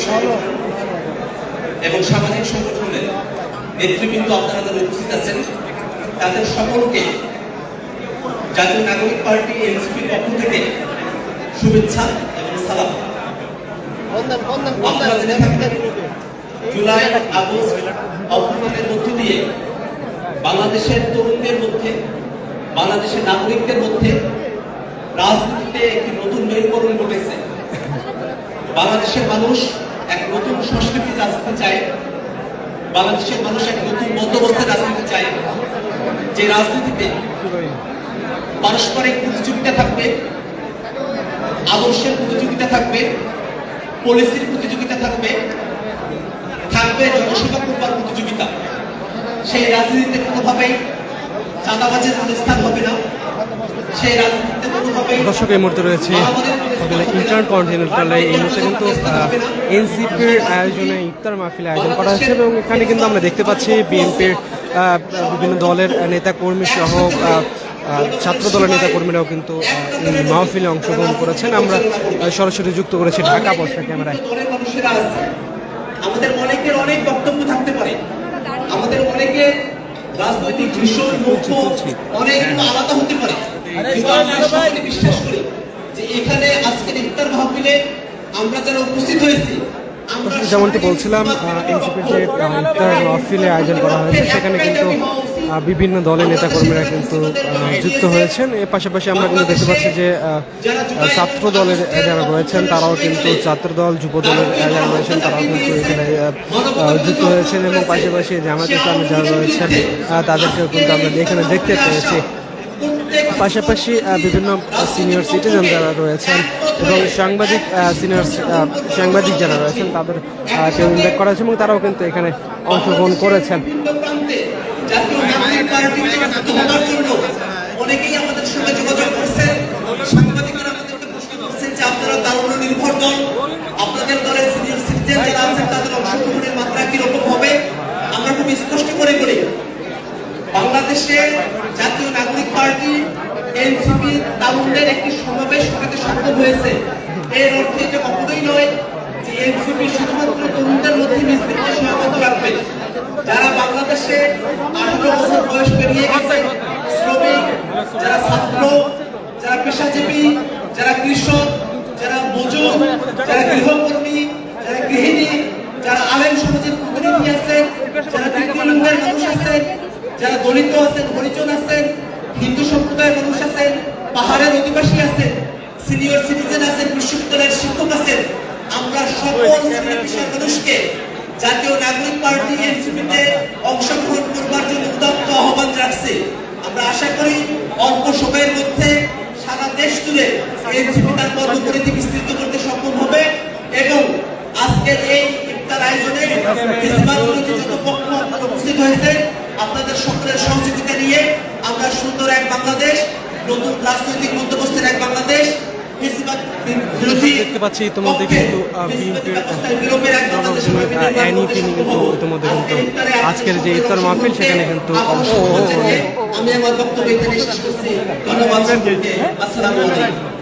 সংগঠন এবং সামাজিক সংগঠনের নেতৃবৃন্দ আপনারা উপস্থিত আছেন, তাদের সকলকে জাতীয় নাগরিক পার্টি এনসিপির পক্ষ থেকে শুভেচ্ছা এবং সালাম। আপনারা জেনে থাকবেন জুলাই আগস্ট অভ্যুত্থানের মধ্য দিয়ে বাংলাদেশের তরুণদের মধ্যে, বাংলাদেশের নাগরিকদের মধ্যে রাজনীতিতে একটি নতুন মেরুকরণ ঘটেছে। বাংলাদেশের মানুষ এক নতুন সংস্কৃতি রাজনীতি চায়, বাংলাদেশের মানুষ এক নতুন বন্দোবস্তের রাজনীতি চায়, যে রাজনীতিতে পারস্পরিক প্রতিযোগিতা থাকবে, আদর্শের প্রতিযোগিতা থাকবে, পলিসির প্রতিযোগিতা থাকবে, থাকবে জনসেবা করবার প্রতিযোগিতা। সেই রাজনীতিতে কোনোভাবেই চাঁদাবাজের কোনো স্থান হবে না। সেই রাজনীতিতে কোনোভাবেই দর্শক এই মুহূর্তে রয়েছে ইন্টারকন্টিনেন্টালে। এই মুহূর্তে কিন্তু এনসিপির আয়োজনে ইফতার মাহফিল আয়োজন করা হয়েছে এবং এখানে কিন্তু আমরা দেখতে পাচ্ছি বিএনপির বিভিন্ন দলের নেতা কর্মী সহ ছাত্র দলের নেতা কর্মীরাও কিন্তু এই মাহফিলে অংশগ্রহণ করেছেন। আমরা সরাসরি যুক্ত করেছি ঢাকা পোস্টার ক্যামেরায়। আমাদের অনেকের অনেক বক্তব্য থাকতে পারে, আমাদের অনেকের রাজনৈতিক ভীষণ অনেক আলাদা হতে পারে, বিশ্বাস করি যে এখানে আজকের ইফতার মাহফিলে আমরা যারা উপস্থিত হয়েছি, যেমনটি বলছিলাম এনসিপির যে ইফতার মাহফিলে আয়োজন করা হয়েছে সেখানে কিন্তু বিভিন্ন দলের নেতাকর্মীরা কিন্তু যুক্ত হয়েছেন। এর পাশাপাশি আমরা কিন্তু দেখতে পাচ্ছি যে ছাত্র দলের যারা রয়েছেন তারাও কিন্তু ছাত্র দল, যুব দলের যারা রয়েছেন তারাও কিন্তু এখানে যুক্ত হয়েছেন এবং পাশাপাশি জামায়াত ইসলামের যারা রয়েছেন তাদেরকেও কিন্তু আমরা এখানে দেখতে পেয়েছি। পাশাপাশি বিভিন্ন সিনিয়র সিটিজেন যারা রয়েছেন এবং সাংবাদিক সাংবাদিক যারা রয়েছেন তাদের কেউ ইনভাইট করা হয়েছে এবং তারাও কিন্তু এখানে অংশগ্রহণ করেছেন। অনেকেই আমাদের সঙ্গে যোগাযোগ করছেন, সাংবাদিকরা আমাদেরকে প্রশ্ন করছেন যে আপনারা তারুণ্য নির্ভর দল, আপনাদের দলের সিনিয়র সিটিজেন যারা আছেন তাদের অংশগ্রহণের মাত্রা কিরকম হবে। আমরা খুব স্পষ্ট করে বলি, বাংলাদেশের জাতীয় নাগরিক পার্টি এনসিপি তারুণদের একটি সমাবেশ করাতে সক্ষম হয়েছে। এর অর্থ এটা কখনোই নয় যে এনসিপি শুধুমাত্র তরুণদের মধ্যে নেতৃত্বে সীমাবদ্ধ রাখবে। যারা বাংলাদেশে 18 বছর বয়স পেরিয়ে গেছে, শ্রমিক, যারা ছাত্র, যারা পেশাজীবী, যারা কৃষক, যারা মজুর, যারা গৃহকর্মী, যারা গৃহিণী, যারা আলেম সমাজের প্রতিনিধি আছেন, যারা তৃণমূলের মানুষ আছেন, যারা দলিত আছেন, হরিজন আছেন, হিন্দু সম্প্রদায়ের মানুষ আছেন, পাহাড়ের অধিবাসী আছেন, সিনিয়র সিটিজেন আছেন, বিশ্ববিদ্যালয়ের শিক্ষক আছেন, আমরা সকল শ্রেণী পেশার মানুষকে জাতীয় নাগরিক পার্টি এনসিপিতে অংশগ্রহণ করবার জন্য উদাত্ত আহ্বান রাখছে। আমরা আশা করি অল্প সময়ের মধ্যে সারা দেশ জুড়ে এনসিপি তার কর্মপরিধি বিস্তৃত করতে সক্ষম হবে এবং আজকের এই ইফতার আয়োজনে উপস্থিত হয়েছে আপনাদের সকলের সহযোগিতা নিয়ে আমরা সুন্দর এক বাংলাদেশ, নতুন রাজনৈতিক বন্দোবস্তের এক বাংলাদেশ দেখতে পাচ্ছি ইতিমধ্যে কিন্তু তিনি কিন্তু ইতিমধ্যে কিন্তু আজকের যে ইফতার মাহফিল সেখানে কিন্তু আমি আমার বক্তব্য এখানে শেষ করছি। ধন্যবাদ। আসসালামু আলাইকুম।